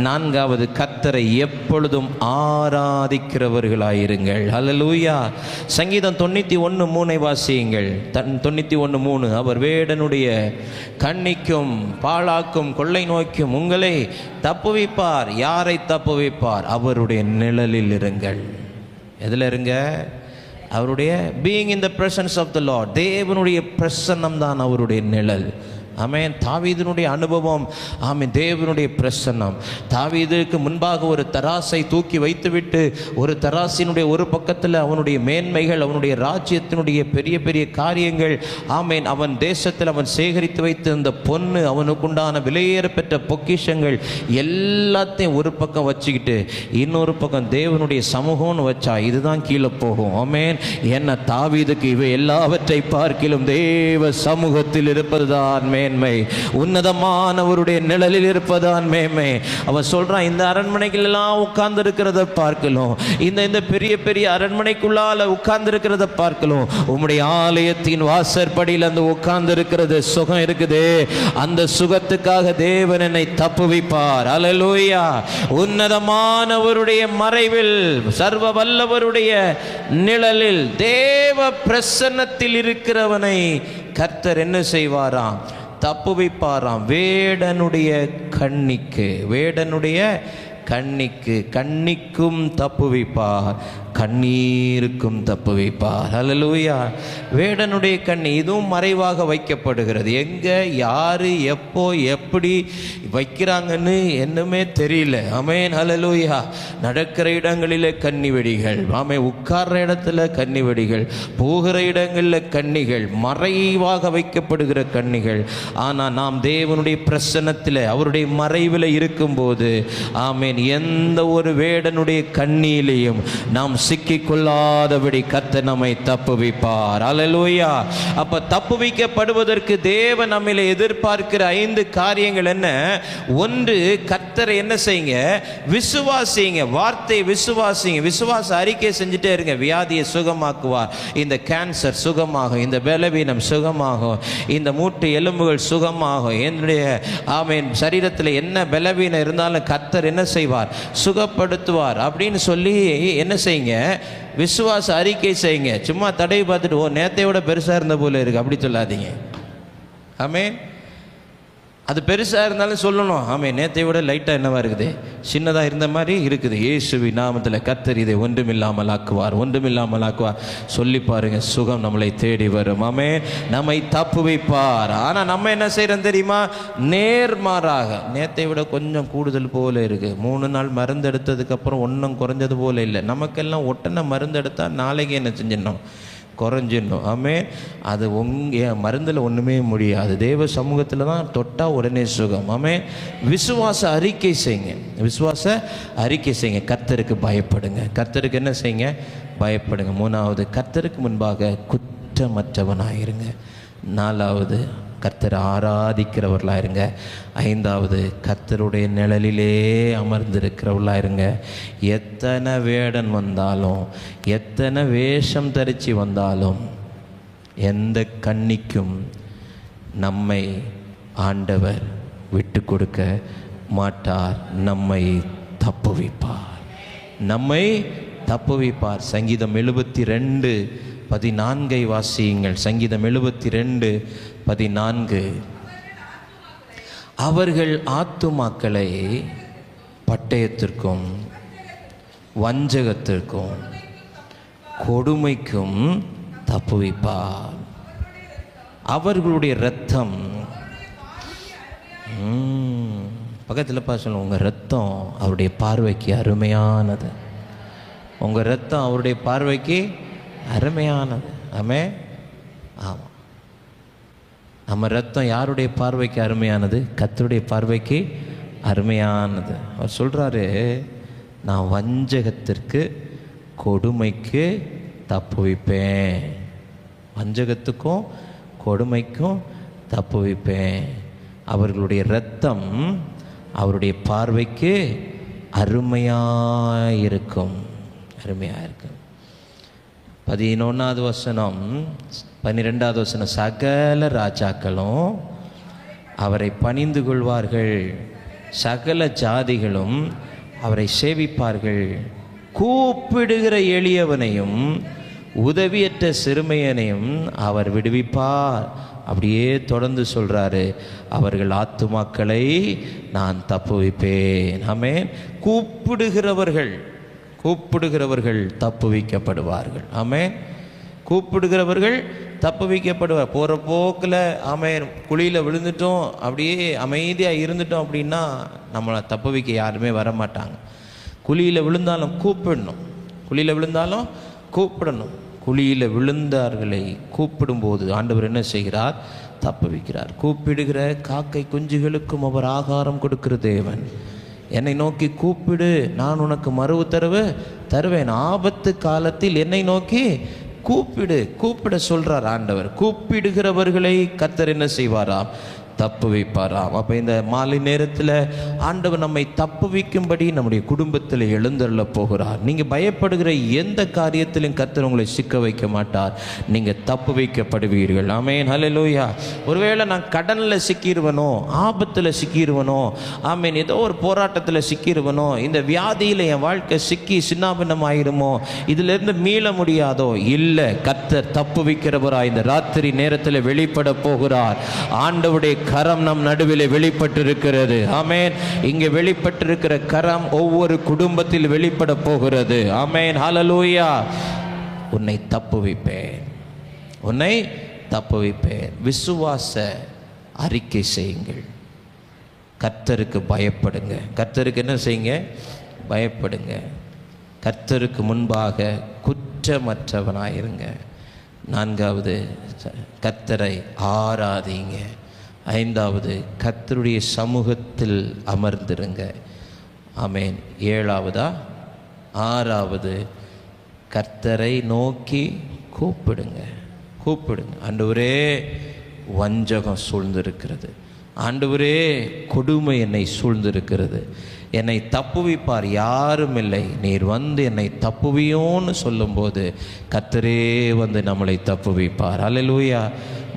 நான்காவது, கர்த்தரை எப்பொழுதும் ஆராதிக்கிறவர்களாயிருங்கள். ஹல்லேலூயா. சங்கீதம் 91:3 வாசியுங்கள். 91:3. அவர் வேடனுடைய கண்ணிக்கும் பாழாக்கும் கொள்ளை நோய்க்கும் உங்களை தப்புவிப்பார். யாரை தப்புவிப்பார்? அவருடைய நிழலில் இருங்கள். எதில் இருங்க? அவருடைய being in the presence of the Lord, தேவனுடைய பிரசன்னம் தான் அவருடைய நிழல். ஆமென். தாவீதினுடைய அனுபவம், ஆமென், தேவனுடைய பிரசன்னம். தாவீதுக்கு முன்பாக ஒரு தராசை தூக்கி வைத்துவிட்டு, ஒரு தராசினுடைய ஒரு பக்கத்தில் அவனுடைய மேன்மைகள், அவனுடைய ராஜ்யத்தினுடைய பெரிய பெரிய காரியங்கள், ஆமென், அவன் தேசத்தில் அவன் சேகரித்து வைத்து அந்த பொண்ணு, அவனுக்குண்டான விலையேற பெற்ற பொக்கிஷங்கள் எல்லாத்தையும் ஒரு பக்கம் வச்சுக்கிட்டு இன்னொரு பக்கம் தேவனுடைய சமூகம்னு வச்சா இதுதான் கீழே போகும். ஆமென். என்ன தாவீதுக்கு இவை எல்லாவற்றை பார்க்கிலும் தேவ சமூகத்தில் இருப்பதுதான் மேன்மை, உன்னதமானவருடைய நிழலில் இருப்பதான் மேன்மை. அவன் சொல்றான், இந்த அரண்மனைகள் எல்லாம் உட்கார்ந்து இருக்கிறத பார்க்கலாம், இந்த பெரிய பெரிய அரண்மனைக்குள்ளால உட்கார்ந்து இருக்கிறத பார்க்கலாம், உம்முடைய ஆலயத்தின் வாசற்படியில் அந்த உட்கார்ந்து இருக்கிறது சுகம் இருக்குது. அந்த சுகத்துக்காக தேவன் என்னை தப்புவிப்பார். அல்லேலூயா. உன்னதமானவருடைய மறைவில், சர்வ வல்லவருடைய நிழலில், தேவ பிரசன்னத்தில் இருக்கிறவனை கர்த்தர் என்ன செய்வாராம்? தப்புவிப்பாராம். வேடனுடைய கண்ணிக்கு, வேடனுடைய கண்ணிக்கு, கண்ணிக்கும் தப்புவிப்பார், கண்ணீருக்கும் தப்புவிப்பார். அல்லேலூயா. வேடனுடைய கண்ணி இதுவும் மறைவாக வைக்கப்படுகிறது. எங்க, யாரு, எப்போ, எப்படி வைக்கிறாங்கன்னு என்னமே தெரியல. ஆமென். அல்லேலூயா. நடக்கிற இடங்களில் கன்னி வெடிகள், ஆமென், உட்கார்ற இடத்துல கன்னி வெடிகள், போகிற இடங்களில் கன்னிகள், மறைவாக வைக்கப்படுகிற கன்னிகள். ஆனால் நாம் தேவனுடைய பிரசன்னத்தில், அவருடைய மறைவில் இருக்கும்போது, ஆமென், எந்த ஒரு வேடனுடைய கண்ணியிலையும் நாம் சிக்கிக்கொள்ளாதபடி கர்த்தர் நம்மை தப்புவிப்பார். அல்லேலூயா. அப்ப தப்புவிக்கப்படுவதற்கு தேவன் நம்மிலே எதிர்பார்க்கிற 5 காரியங்கள் என்ன? ஒன்று, கர்த்தரை என்ன செய்யுங்க? விசுவாசிங்க. வார்த்தை விசுவாசிங்க. விசுவாச அறிக்கை செஞ்சுட்டே இருங்க. வியாதியை சுகமாக்குவார், இந்த கேன்சர் சுகமாகும், இந்த பலவீனம் சுகமாகும், இந்த மூட்டு எலும்புகள் சுகமாகும், என்னுடைய ஆமென் சரீரத்தில் என்ன பலவீனம் இருந்தாலும் கர்த்தர் என்ன செய்வார்? சுகப்படுத்துவார் அப்படின்னு சொல்லி என்ன செய்யுங்க? விசுவாச அறிக்கை செய்யுங்க. சும்மா தடவை பார்த்துட்டு, ஓ நேத்தையோட பெருசா இருந்த போல இருக்கு, அப்படி சொல்லாதீங்க. ஆமென். அது பெருசாக இருந்தாலும் சொல்லணும், ஆமென், நேற்றை விட லைட்டாக என்னவா இருக்குது, சின்னதாக இருந்த மாதிரி இருக்குது. இயேசுவின் நாமத்தில் கர்த்தர் இதை ஒன்றுமில்லாமல் ஆக்குவார், ஒன்றுமில்லாமல் ஆக்குவார். சொல்லி பாருங்க, சுகம் நம்மளை தேடி வரும். ஆமென். நம்மை தப்புவிப்பார். ஆனால் நம்ம என்ன செய்கிறோம் தெரியுமா? நேர்மாறாக, நேற்றை விட கொஞ்சம் கூடுதல் போல இருக்கு, 3 நாள் மருந்து எடுத்ததுக்கப்புறம் ஒன்றும் குறைஞ்சது போல இல்லை. நமக்கெல்லாம் ஒட்டனை மருந்து எடுத்தால் நாளைக்கு என்ன செஞ்சிடணும்? குறைஞ்சிடணும். ஆமென். அது மருந்தில் ஒன்றுமே முடியாது. தேவ சமூகத்தில் தான் தொட்டால் உடனே சுகம். ஆமென். விசுவாச அறிக்கை செய்யுங்க. விசுவாச அறிக்கை செய்யுங்க. கர்த்தருக்கு பயப்படுங்க. கர்த்தருக்கு என்ன செய்யுங்க? பயப்படுங்க. 3வது, கர்த்தருக்கு முன்பாக குற்றமற்றவனாயிருங்க. 4வது, கர்த்தரை ஆராதிக்கிறவர்களாக இருங்க. 5வது, கர்த்தருடைய நிழலிலே அமர்ந்திருக்கிறவர்களாக இருங்க. எத்தனை வேடன் வந்தாலும், எத்தனை வேஷம் தரிச்சு வந்தாலும், எந்த கன்னிக்கும் நம்மை ஆண்டவர் விட்டு கொடுக்க மாட்டார். நம்மை தப்புவிப்பார், நம்மை தப்புவிப்பார். சங்கீதம் 72:14 வாசியுங்கள். சங்கீதம் 72:14. அவர்கள் ஆத்துமாக்களை பட்டயத்திற்கும் வஞ்சகத்திற்கும் கொடுமைக்கும் தப்புவிப்பார். அவர்களுடைய இரத்தம், பக்கத்தில் சொல்லுங்க, உங்கள் இரத்தம் அவருடைய பார்வைக்கு அருமையானது. உங்கள் இரத்தம் அவருடைய பார்வைக்கு அருமையானது. ஆமென். ஆமாம், நம்ம ரத்தம் யாருடைய பார்வைக்கு அருமையானது? கர்த்தருடைய பார்வைக்கு அருமையானது. அவர் சொல்கிறாரு, நான் வஞ்சகத்திற்கு கொடுமைக்கு தப்புவிப்பேன். வஞ்சகத்துக்கும் கொடுமைக்கும் தப்புவிப்பேன். அவர்களுடைய இரத்தம் அவருடைய பார்வைக்கு அருமையாயிருக்கும். அருமையாயிருக்கும். 11வது வசனம், 12வது வசனம். சகல ராஜாக்களும் அவரை பணிந்து கொள்வார்கள், சகல ஜாதிகளும் அவரை சேவிப்பார்கள். கூப்பிடுகிற எளியவனையும் உதவியற்ற சிறுமையனையும் அவர் விடுவிப்பார். அப்படியே தொடர்ந்து சொல்றாரு, அவர்கள் ஆத்துமாக்களை நான் தப்புவிப்பேன். ஆமென். கூப்பிடுகிறவர்கள் தப்புவிக்கப்படுவார்கள். ஆமென். கூப்பிடுகிறவர்கள் தப்புவிக்கப்படுவார். போகிற போக்கில் ஆமென் குழியில் விழுந்துட்டோம், அப்படியே அமைதியாக இருந்துட்டோம் அப்படின்னா நம்மளை தப்புவிக்க யாருமே வரமாட்டாங்க. குழியில் விழுந்தாலும் கூப்பிடணும், குழியில் விழுந்தாலும் கூப்பிடணும். குழியில் விழுந்தார்களை கூப்பிடும்போது ஆண்டவர் என்ன செய்கிறார்? தப்புவிக்கிறார். கூப்பிடுகிற காக்கை குஞ்சுகளுக்கும் அவர் ஆகாரம் கொடுக்கிற தேவன். என்னை நோக்கி கூப்பிடு, நான் உனக்கு மறு உத்தரவு தருவேன். ஆபத்து காலத்தில் என்னை நோக்கி கூப்பிடு. கூப்பிட சொல்றார் ஆண்டவர். கூப்பிடுகிறவர்களை கர்த்தர் என்ன செய்வாராம்? தப்புவிப்பாராம். அப்போ இந்த மாலை நேரத்தில் ஆண்டவர் நம்மை தப்புவிக்கும்படி நம்முடைய குடும்பத்தில் எழுந்தருள போகிறார். நீங்கள் பயப்படுகிற எந்த காரியத்திலும் கர்த்தர் உங்களை சிக்க வைக்க மாட்டார். நீங்கள் தப்புவிக்கப்படுவீர்கள். ஆமென், ஹல்லேலூயா. ஒருவேளை நான் கடனில் சிக்கிடுவனோ, ஆபத்தில் சிக்கிடுவனோ, ஆமென், ஏதோ ஒரு போராட்டத்தில் சிக்கிடுவனோ, இந்த வியாதியில் என் வாழ்க்கை சிக்கி சின்னாபின்னம் ஆயிருமோ, இதிலிருந்து மீள முடியாதோ, இல்லை, கர்த்தர் தப்புவிக்கிறவராய் இந்த ராத்திரி நேரத்தில் வெளிப்பட போகிறார். ஆண்டவருடைய கரம் நம் நடுவில் வெளிப்பட்டிருக்கிறது. ஆமென். இங்கே வெளிப்பட்டிருக்கிற கரம் ஒவ்வொரு குடும்பத்தில் வெளிப்பட போகிறது. ஆமென், ஹல்லேலூயா. உன்னை தப்புவிப்பேன், உன்னை தப்புவிப்பேன். விசுவாச அறிக்கை செய்யுங்கள். கர்த்தருக்கு பயப்படுங்க. கர்த்தருக்கு என்ன செய்யுங்க? பயப்படுங்க. கர்த்தருக்கு முன்பாக குற்றமற்றவனாயிருங்க. 4வது, கர்த்தரை ஆராதிங்க. 5வது, கர்த்தருடைய சமூகத்தில் அமர்ந்திருங்க. ஆமென். 6வது, கர்த்தரை நோக்கி கூப்பிடுங்க. கூப்பிடுங்க. ஆண்டவரே, வஞ்சகம் சூழ்ந்திருக்கிறது, ஆண்டவரே, கொடுமை என்னை சூழ்ந்திருக்கிறது, என்னை தப்புவிப்பார் யாரும் இல்லை, நீர் வந்து என்னை தப்புவியோன்னு சொல்லும்போது கர்த்தரே வந்து நம்மளை தப்புவிப்பார். அல்லேலூயா.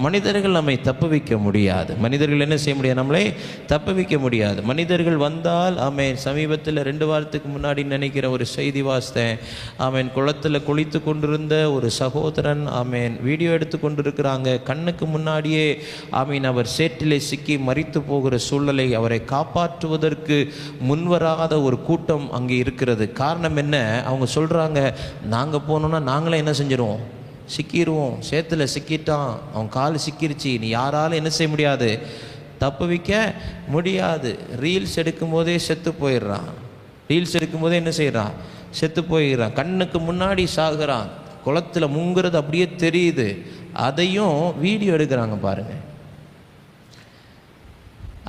மனிதர்கள் நம்மை தப்புவிக்க முடியாது. மனிதர்கள் என்ன செய்ய முடியாது? நம்மளை தப்புவிக்க முடியாது. மனிதர்கள் வந்தால், ஆமென், சமீபத்தில் 2 வாரத்துக்கு முன்னாடி நினைக்கிற ஒரு செய்தி வாசித்தேன். ஆமென், குளத்தில் குளித்து கொண்டிருந்த ஒரு சகோதரன், ஆமென், வீடியோ எடுத்து கொண்டிருக்கிறாங்க. கண்ணுக்கு முன்னாடியே, ஆமென், அவர் சேற்றிலே சிக்கி மரித்து போகிற சூழ்நிலை, அவரை காப்பாற்றுவதற்கு முன்வராத ஒரு கூட்டம் அங்கே இருக்கிறது. காரணம் என்ன? அவங்க சொல்கிறாங்க, நாங்கள் போனோம்னா நாங்களே என்ன செஞ்சிருவோம்? சிக்கிடுவோம். சேத்துல சிக்கிட்டான், அவன் கால் சிக்கிருச்சு, நீ யாராலும் என்ன செய்ய முடியாது? தப்புவிக்க முடியாது. ரீல்ஸ் எடுக்கும் போதே செத்து போயிடுறான். ரீல்ஸ் எடுக்கும் போதே என்ன செய்கிறான்? செத்து போயிடுறான். கண்ணுக்கு முன்னாடி சாகுறான். குளத்தில் முங்குறது அப்படியே தெரியுது. அதையும் வீடியோ எடுக்கிறாங்க பாருங்க.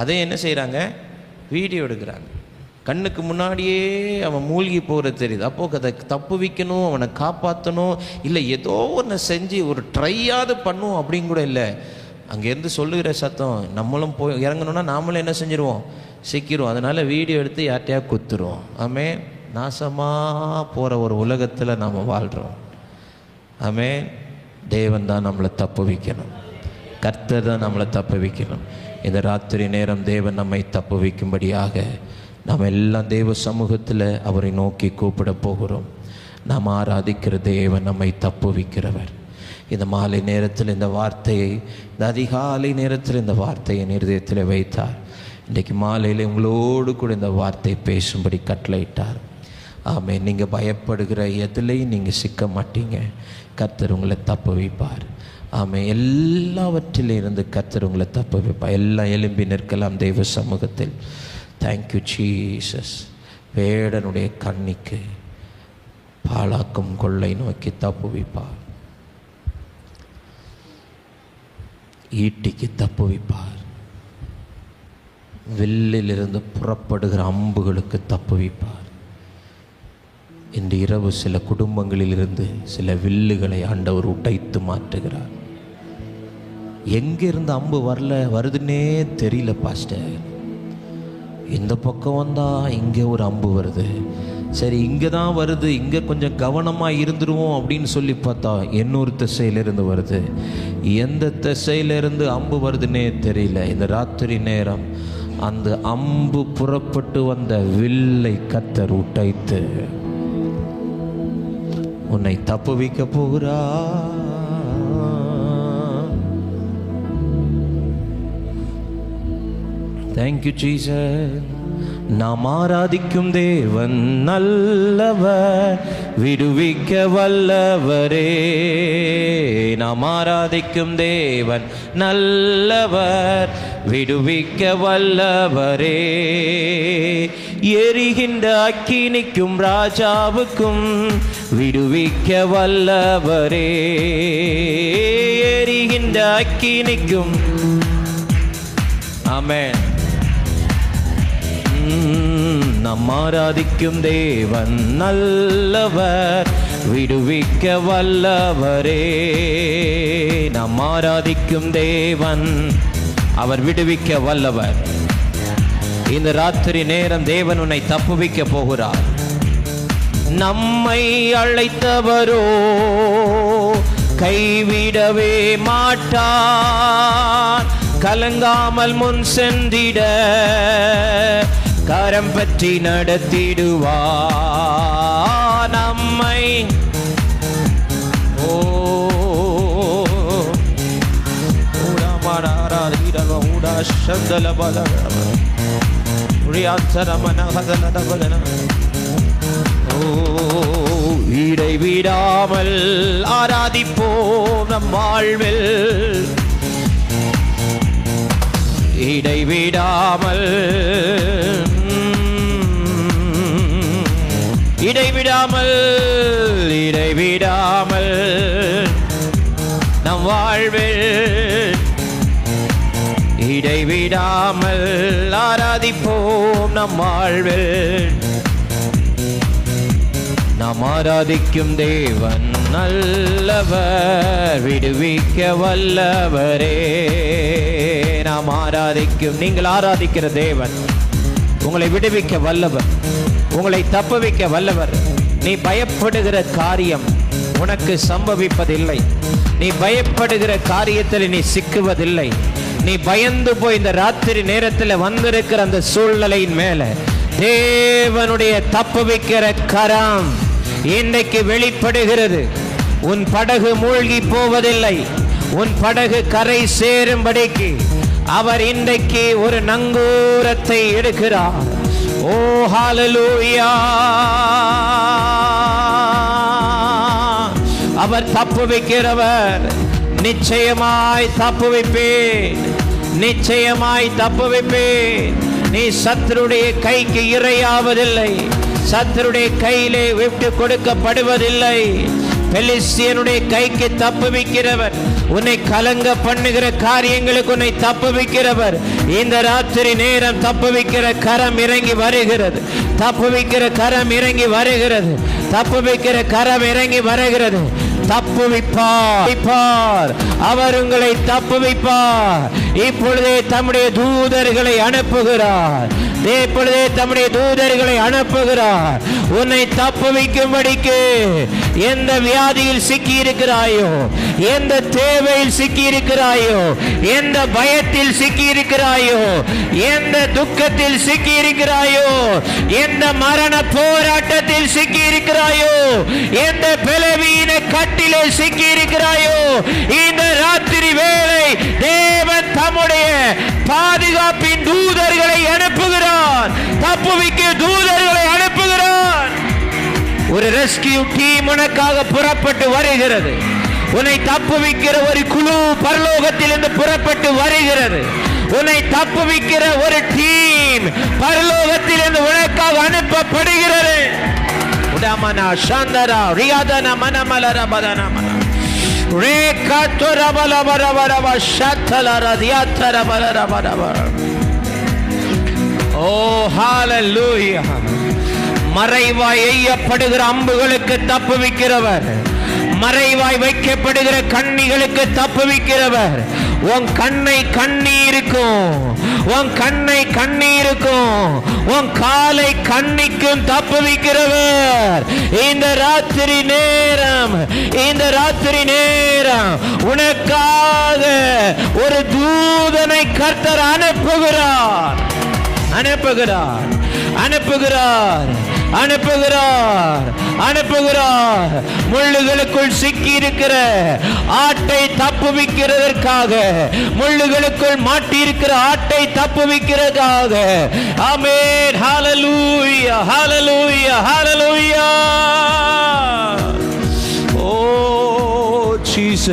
அதையும் என்ன செய்கிறாங்க? வீடியோ எடுக்கிறாங்க. கண்ணுக்கு முன்னாடியே அவன் மூழ்கி போகிறது தெரியுது. அப்போது அதை தப்புவிக்கணும், அவனை காப்பாற்றணும், இல்லை ஏதோ ஒன்று செஞ்சு ஒரு ட்ரையாவது பண்ணும் அப்படின்னு கூட இல்லை. அங்கேருந்து சொல்லுகிற சத்தம், நம்மளும் போய் இறங்கணுன்னா நாமளும் என்ன செஞ்சிருவோம்? சிக்கிடுவோம். அதனால் வீடியோ எடுத்து யார்ட்டையா குத்துருவோம். ஆமென். நாசமாக போகிற ஒரு உலகத்தில் நாம் வாழ்கிறோம். ஆமென். தேவன் தான் நம்மளை தப்புவிக்கணும். கர்த்தர் தான் நம்மளை தப்புவிக்கணும். இந்த ராத்திரி நேரம் தேவன் நம்மை தப்புவிக்கும்படியாக நாம் எல்லாம் தேவ சமூகத்தில் அவரை நோக்கி கூப்பிட போகிறோம். நாம் ஆராதிக்கிற தேவன் நம்மை தப்புவிக்கிறவர். இந்த மாலை நேரத்தில் இந்த வார்த்தையை, இந்த அதிகாலை நேரத்தில் இந்த வார்த்தையை இருதயத்தில் வைத்தார். இன்றைக்கு மாலையில் உங்களோடு கூட இந்த வார்த்தை பேசும்படி கட்டளையிட்டார். ஆமென். நீங்கள் பயப்படுகிற எதுலையும் நீங்கள் சிக்க மாட்டீங்க. கர்த்தர் உங்களை தப்புவிப்பார். ஆமென். எல்லாவற்றிலிருந்து கர்த்தர் உங்களை தப்புவிப்பார். எல்லாம் எழும்பி நிற்கலாம் தெய்வ சமூகத்தில். Thank you Jesus. வேடனுடைய கண்ணிக்கு பாழாக்கும் கொள்ளை நோக்கி தப்புவிப்பார். ஈட்டிக்கு தப்புவிப்பார். வில்லிலிருந்து புறப்படுகிற அம்புகளுக்கு தப்புவிப்பார். இன்று இரவு சில குடும்பங்களிலிருந்து சில வில்லுகளை ஆண்டவர் உடைத்து மாற்றுகிறார். எங்கிருந்து அம்பு வருதுன்னே தெரியல பாஸ்டர். இந்த பக்கம் வந்தால் இங்கே ஒரு அம்பு வருது, சரி இங்கே தான் வருது, இங்கே கொஞ்சம் கவனமாக இருந்துருவோம் அப்படின்னு சொல்லி பார்த்தா இன்னொரு திசையிலிருந்து வருது. எந்த திசையிலிருந்து அம்பு வருதுன்னே தெரியல. இந்த ராத்திரி நேரம் அந்த அம்பு புறப்பட்டு வந்த வில்லை கர்த்தர் உடைத்து உன்னை தப்புவிக்க போகிறார். Thank you Jesus. நாம் ஆராதிக்கும் தேவன் நல்லவர், விடுவிக்க வல்லவரே. நாம் ஆராதிக்கும் தேவன் நல்லவர், விடுவிக்க வல்லவரே. எரிகின்ற அக்கினிக்கும் ராஜாவுக்கும் விடுவிக்க வல்லவரே. எரிகின்ற அக்கினிக்கும். ஆமென். நாம் ஆராதிக்கும் தேவன் நல்லவர், விடுவிக்க வல்லவரே. நாம் ஆராதிக்கும் தேவன், அவர் விடுவிக்க வல்லவர். இந்த ராத்திரி நேரம் தேவன் உன்னை தப்புவிக்க போகிறார். நம்மை அழைத்தவரோ கைவிடவே மாட்டார். கலங்காமல் முன் சென்றிட கரம் பற்றி நடத்திடுவார் நம்மை. இடைவிடாமல் ஆராதிப்போம் நம் வாழ்வில். இடைவிடாமல் இடைவிடாமல் இடைவிடாமல் நம் வாழ்வில் இடைவிடாமல் ஆராதிப்போம் நம் வாழ்வில். நாம் ஆராதிக்கும் தேவன் நல்லவர், விடுவிக்க வல்லவரே. நாம் ஆராதிக்கும், நீங்கள் ஆராதிக்கிற தேவன் உங்களை விடுவிக்க வல்லவர், உங்களை தப்புவிக்க வல்லவர். நீ பயப்படுகிற காரியம் உனக்கு சம்பவிப்பதில்லை. நீ பயப்படுகிற காரியத்தில் நீ சிக்குவதில்லை. நீ பயந்து போய் இந்த ராத்திரி நேரத்தில் வந்திருக்கிற அந்த சூழ்நிலையின் மேல தேவனுடைய தப்புவிக்கிற கரம் இன்றைக்கு வெளிப்படுகிறது. உன் படகு மூழ்கி போவதில்லை. உன் படகு கரை சேரும்படிக்கு அவர் இன்றைக்கு ஒரு நங்கூரத்தை எடுக்கிறார். ஓ ஹல்லேலூயா! அவர் தப்புவிக்கிறவர். நிச்சயமாய் தப்புவிப்பேன், நிச்சயமாய் தப்புவிப்பேன். நீ சத்துருடைய கைக்கு இரையாவதில்லை, சத்துருடைய கையிலே விட்டு கொடுக்கப்படுவதில்லை. பெலிஸ்தியனுடைய கைக்கு தப்புவிக்கிறவர், உன்னை கலங்க பண்ணுகிற காரியங்களுக்கு உன்னை தப்புவிக்கிறவர். இந்த ராத்திரி நேரம் தப்புவிக்கிற கரம் இறங்கி வருகிறது, தப்புவிக்கிற கரம் இறங்கி வருகிறது, தப்புவிக்கிற கரம் இறங்கி வருகிறது. தப்புவிப்பார், அவர் உங்களை தப்புவிப்பார். இப்பொழுதே தம்முடைய தூதர்களை அனுப்புகிறார், இப்பொழுதே தம்முடைய தூதர்களை அனுப்புகிறார் உன்னை தப்புவிக்கும்படிக்கு. எந்த வியாதியில் சிக்கி இருக்கிறாயோ, எந்த தேவையில் சிக்கி இருக்கிறாயோ, எந்த பயத்தில் சிக்கி இருக்கிறாயோ, எந்த துக்கத்தில் சிக்கி இருக்கிறாயோ, எந்த மரண போராட்டத்தில் சிக்கி இருக்கிறாயோ, எந்த பலவீன கட்டிலே சிக்கி இருக்கிறாயோ, இந்த ராத்திரி வேளை தேவன் தம்முடைய பாதுகாப்பின் தூதர்களை அனுப்புகிறார், தப்புவிக்க தூதர்களை அனுப்புகிறார். ஒரு ரெஸ்கியூ டீம் உனக்காக புறப்பட்டு வருகிறது. உன்னை தப்புவிக்கிற ஒரு குழு பரலோகத்திலிருந்து புறப்பட்டு வருகிறது. உன்னை தப்புவிக்கிற ஒரு டீம் பரலோகத்திலிருந்து உனக்காக அனுப்பப்படுகிறது. உடமனா சந்தரா ரியாதனா மனமலர பதனமன ரேகத்துரபலபரபரப ஷத்தலர தியத்தரபரபரப. ஓ ஹல்லேலூயா! மறைவாய் எய்யப்படுகிற அம்புகளுக்கு தப்புவிக்கிறவர், மறைவாய் வைக்கப்படுகிற கண்ணிகளுக்கு தப்புவிக்கிறவர். உன் கண்ணை கண்ணீருக்கும், உன் கண்ணை கண்ணீருக்கும், உன் காலை கண்ணிக்கும் தப்புவிக்கிறவர். இந்த ராத்திரி நேரம், இந்த ராத்திரி நேரம் உனக்காக ஒரு தூதனை கர்த்தர் அனுப்புகிறார், அனுப்புகிறார், அனுப்புகிறார், அனுப்புகிறார், அனுப்புகிறார். முள்ளுகளுக்குள் சிக்கி இருக்கிற ஆட்டை தப்புவிக்கிறதற்காக, முள்ளுகளுக்குள் மாட்டி இருக்கிற ஆட்டை தப்புவிக்கிறதுக்காக. ஆமென். ஹalleluya ஹalleluya. ஓ ஜீசஸ்,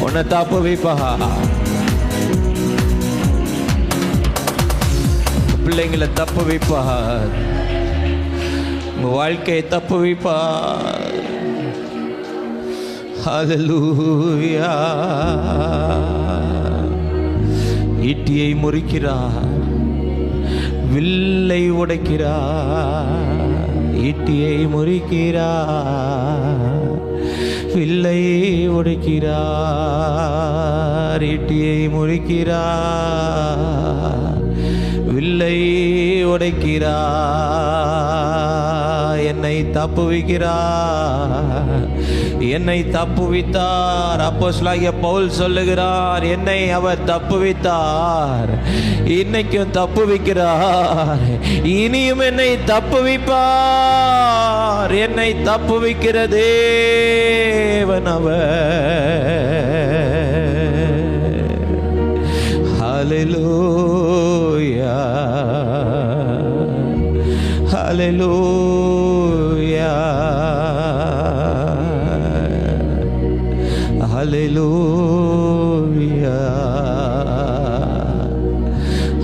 உன்னை தப்புவிப்பா. பிள்ளைங்களை தப்புவிப்பார், உங்க வாழ்க்கையை தப்புவிப்பார். ஹalleluya. ஈட்டியை முறிக்கிறார், வில்லை உடைக்கிறார். ஈட்டியை முறிக்கிறார், வில்லை உடைக்கிறார். ஈட்டியை முறிக்கிறார், வில்லை உடைக்கிறார். என்னை தப்புவிக்கிறார், என்னை தப்புவித்தார். அப்போஸ்தலனாகிய பவுல் சொல்லுகிறார், என்னை அவர் தப்புவித்தார், இன்னைக்கும் தப்புவிக்கிறார், இனியும் என்னை தப்புவிப்பார். என்னை தப்புவிக்கிற தேவன் அவர். ஹalleluya ஹalleluya ஹalleluya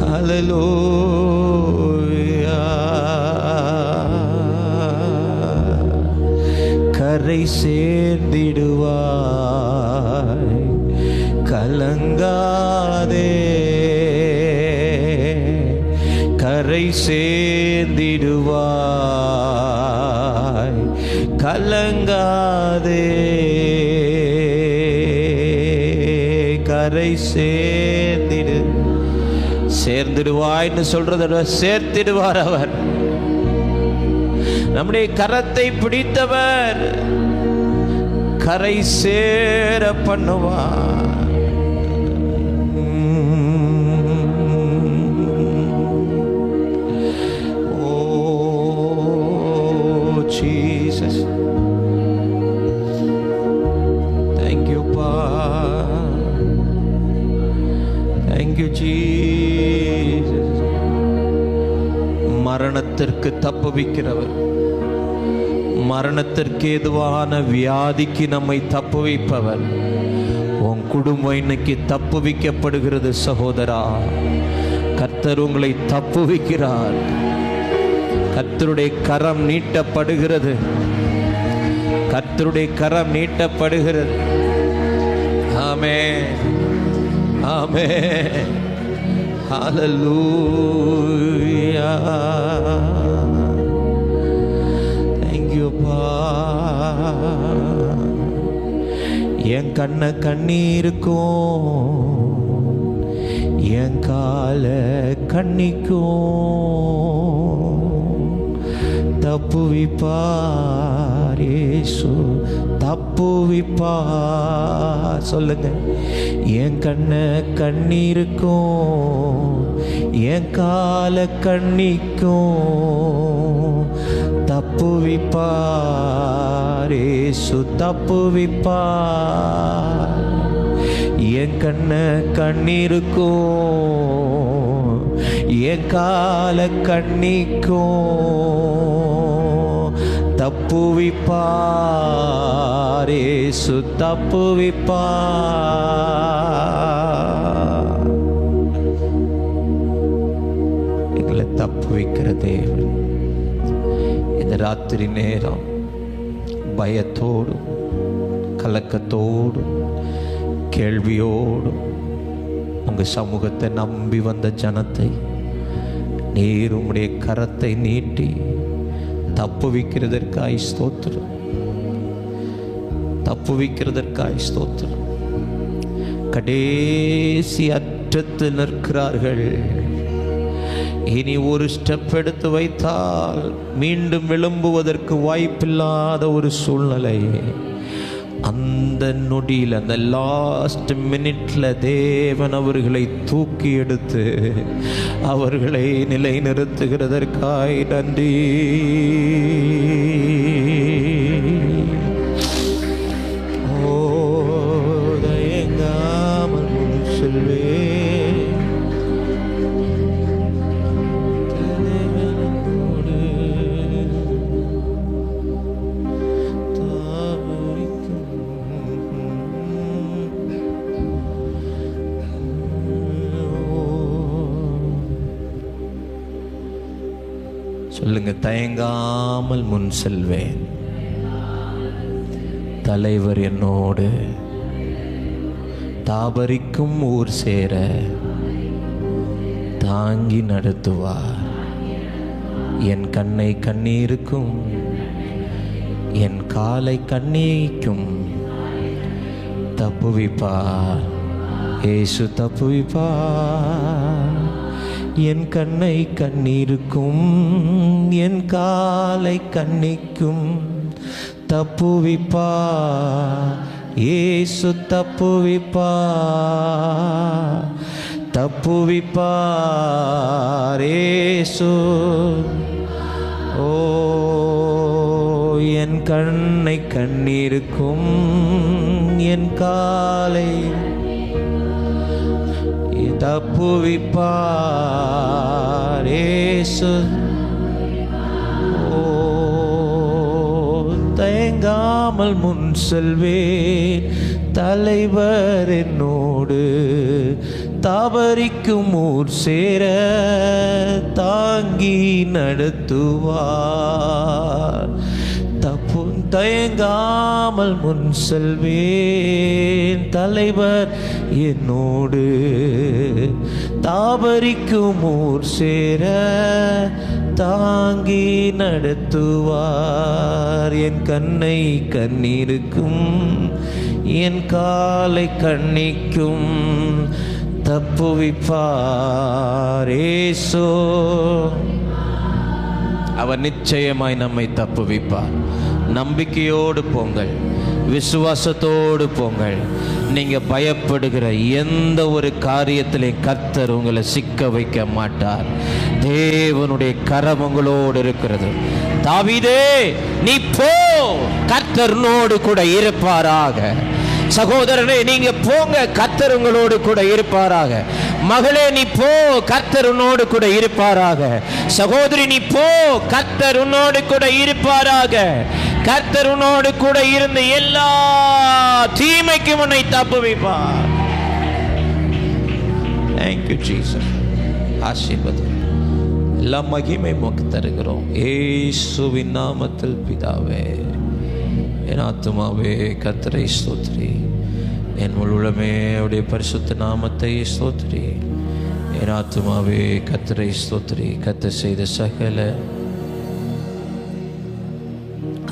ஹalleluya. கரை சேர்ந்திடுவாய், கலங்காதே. கரை சேர்ந்திடுவாய், கலங்காதே. கரை சேர்ந்திடுவாய்ன்னு சொல்றத சேர்த்திடுவார் அவர். நம்முடைய கரத்தை பிடித்தவர் கரை சேர பண்ணுவார். Jesus, thank you Pa, thank you Jesus. மரணத்திற்கு தப்புவிக்கிறவர், மரணத்திற்கு ஏதுவான வியாதிக்கு நம்மை தப்புவிப்பவர். உன் குடும்பம் இன்னைக்கு தப்புவிக்கப்படுகிறது சகோதரா. கர்த்தர் உங்களை தப்புவிக்கிறார். கர்த்தருடைய கரம் நீட்டப்படுகிறது, கர்த்தருடைய கரம் நீட்டப்படுகிறது. ஆமென் ஆமென். ஹalleluya. thank you Pa. என் கண்ண கண்ணீருக்கும், என் கால கண்ணிக்கும் தப்புவிப்பார் இயேசு, தப்புவிப்பார். சொல்லுங்க. என் கண்ண கண்ணீருக்கும், என் கால கண்ணிக்கும் தப்புவிப்பார் இயேசு, தப்புவிப்பார். என் கண்ண கண்ணீருக்கும், என் கால கண்ணிக்கும் தப்புவிப்பார் இயேசு, தப்புவிப்பார். எங்களை தப்புவிக்கிற தேவன் இந்த ராத்திரி நேரம் பயத்தோடும் கலக்கத்தோடும் கேள்வியோடும் உங்க சமூகத்தை நம்பி வந்த ஜனத்தை நீர் உம்முடைய கரத்தை நீட்டி தப்புவிக்கிறதற்காய் ஸ்தோத்திரம், தப்புவிக்கிறதற்காய் ஸ்தோத்திரம். கடைசி அற்றத்தில் நிற்கிறார்கள். இனி ஒரு ஸ்டெப் எடுத்து வைத்தால் மீண்டும் எழும்புவதற்கு வாய்ப்பில்லாத ஒரு சூழ்நிலை. அந்த நொடியில், அந்த லாஸ்ட் மினிட்ல தேவன் அவர்களை தூக்கி எடுத்து அவர்களை நிலைநிறுத்துகிறதற்காய் நன்றி. ஓ தயங்காமல் செல்வே, சொல்லுங்க, தயங்காமல் முன் செல்வேன். தலைவர் என்னோடு தாபரிக்கும் ஊர் சேர தாங்கி நடத்துவார். என் கண்ணை கண்ணீருக்கும் என் காலை கண்ணீக்கும் தப்புவிப்பார். இயேசு தப்புவிப்பார். என் கண்ணை கண்ணீருக்கும் என் காலை கண்ணிக்கும் தப்புவிப்பார். இயேசு தப்புவிப்பார். தப்புவிப்பார் இயேசு. ஓ, என் கண்ணை கண்ணீருக்கும் என் காலை தப்புவிப்பார் இயேசு. ஓ, தயங்காமல் முன் செல்வேன். தலைவர் என்னோடு தாபரிக்கும் ஊர் சேர தாங்கி நடத்துவார். தயங்காமல் முன் செல்வேன். தலைவர் என்னோடு தாபரிக்கும் ஊர் சேர தாங்கி நடத்துவார். என் கண்ணை கண்ணீருக்கும் என் காலை கண்ணிக்கும் தப்புவிப்பார் இயேசு. அவர் நிச்சயமாய் நம்மை தப்புவிப்பார். நம்பிக்கையோடு போங்கள், விசுவாசத்தோடு போங்கள். நீங்க பயப்படுகிற எந்த ஒரு காரியத்திலையும் கர்த்தர் உங்களை சிக்க வைக்க மாட்டார். தேவனுடைய கரம் உங்களோடு இருக்கிறது. தாவீதே, நீ போ, கர்த்தர்னோடு கூட இருப்பாராக. சகோதரனே, நீங்க போங்க, கர்த்தர் உங்களோடு கூட இருப்பாராக. மகளே, நீ போ, கர்த்தர் உன்னோடு கூட இருப்பாராக. சகோதரி, நீ போ, கர்த்தர் உன்னோடு கூட இருப்பாராக. கர்த்தர் உன்னோடு கூட இருந்து எல்லா தீமைக்கும் உன்னை தப்புவிப்பார். Thank you Jesus. ஆசீர்வாதம் எல்லா மகிமை உமக்கு தருகிறோம் இயேசுவின் நாமத்தில் பிதாவே. என் ஆத்துமாவே கர்த்தரை ஸ்தோத்திரி, என் முழுமே அவருடைய பரிசுத்த நாமத்தை ஸ்தோத்திரி. என் ஆத்துமாவே கர்த்தரை ஸ்தோத்திரி. கர்த்தர் செய்த சகல.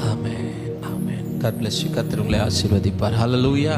ஆமென், ஆமென். God bless you. கர்த்தர் உங்களை ஆசீர்வதிப்பார். ஹல்லேலூயா.